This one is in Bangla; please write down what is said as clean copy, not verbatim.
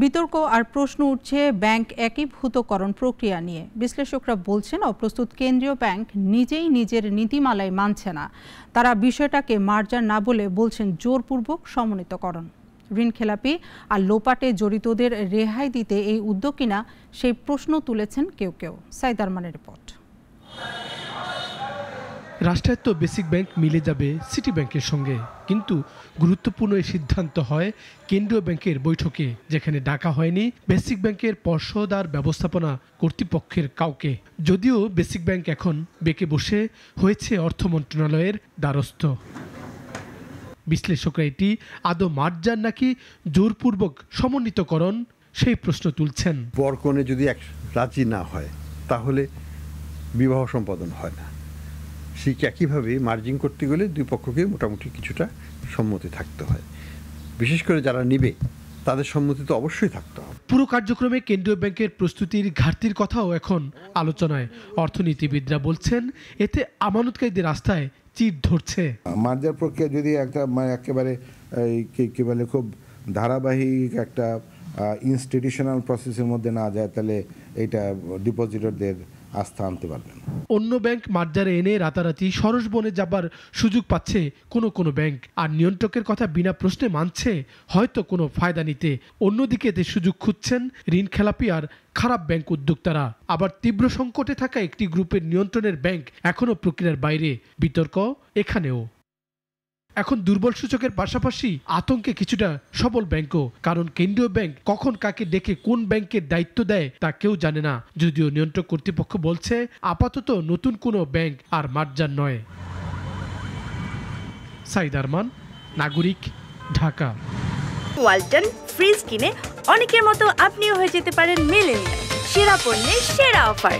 বিতর্ক আর প্রশ্ন উঠছে ব্যাংক একীভূতকরণ প্রক্রিয়া নিয়ে। বিশ্লেষকরা বলছেন অপ্রস্তুত কেন্দ্রীয় ব্যাংক নিজেই নিজের নীতিমালায় মানছে না। তারা বিষয়টাকে মার্জার না বলে বলছেন জোরপূর্বক সমন্বিতকরণ। ঋণ খেলাপি আর লোপাটে জড়িতদের রেহাই দিতে এই উদ্যোগ কিনা সেই প্রশ্ন তুলেছেন কেউ কেউ। সাইদ আরমানের রিপোর্ট। রাষ্ট্রায়ত্ত বেসিক ব্যাংক মিলে যাবে সিটি ব্যাংকের সঙ্গে, কিন্তু গুরুত্বপূর্ণ এই সিদ্ধান্ত হয় কেন্দ্রীয় ব্যাংকের বৈঠকে, যেখানে ডাকা হয়নি বেসিক ব্যাংকের পর্ষদ আর ব্যবস্থাপনা কর্তৃপক্ষের কাউকে। যদিও বেসিক ব্যাংক এখন বেঁকে বসে হয়েছে অর্থ মন্ত্রণালয়ের দ্বারস্থ। বিশ্লেষকরা এটি আদৌ মার্জার নাকি জোরপূর্বক সমন্বিতকরণ সেই প্রশ্ন তুলছেন। বরকনে যদি রাজি না হয় তাহলে বিবাহ সম্পাদন হয় না। ঠিক একইভাবে মার্জিং করতে গেলে দুই পক্ষকে মোটামুটি কিছুটা সম্মতি থাকতে হয়। বিশেষ করে যারা নিবে তাদের সম্মতি তো অবশ্যই থাকতে হবে। পুরো কার্যক্রমে কেন্দ্রীয় ব্যাংকের প্রস্তুতির ঘাটতির কথাও এখন আলোচনায়। অর্থনীতিবিদরা বলছেন এতে আমানতকারীদের আস্থায় চির ধরছে। মার্জার প্রক্রিয়া যদি একেবারে কি বলে খুব ধারাবাহিক একটা ইনস্টিটিউশনাল প্রসেসের মধ্যে না যায়, তাহলে এটা ডিপোজিটরদের আস্থা আনতে পারবেন। অন্য ব্যাংক মার্জারে এনে রাতারাতি সরস বনে যাবার সুযোগ পাচ্ছে কোনো ব্যাংক, আর নিয়ন্ত্রকের কথা বিনা প্রশ্নে মানছে হয়তো কোনো ফায়দা নিতে। অন্যদিকে এতে সুযোগ খুঁজছেন ঋণ খেলাপি আর খারাপ ব্যাংক উদ্যোক্তারা। আবার তীব্র সংকটে থাকা একটি গ্রুপের নিয়ন্ত্রণের ব্যাংক এখনও প্রক্রিয়ার বাইরে। বিতর্ক এখানেও। এখন দুর্বল সূচকের পাশাপাশি আতঙ্কে কিছুটা সবল ব্যাংকও, কারণ কেন্দ্রীয় ব্যাংক কখন কাকে ডেকে কোন ব্যাংকের দায়িত্ব দেয় তা কেউ জানে না। যদিও নিয়ন্ত্রক কর্তৃপক্ষ বলছে আপাতত নতুন কোনো ব্যাংক আর মার্জার নয়। সাইদ আরমান, নাগরিক, ঢাকা। ওয়ালটন ফ্রিজ কিনে অনেকের মতো আপনিও হয়ে যেতে পারেন মিলেনিয়াল। সেরা পণ্যের সেরা অফার।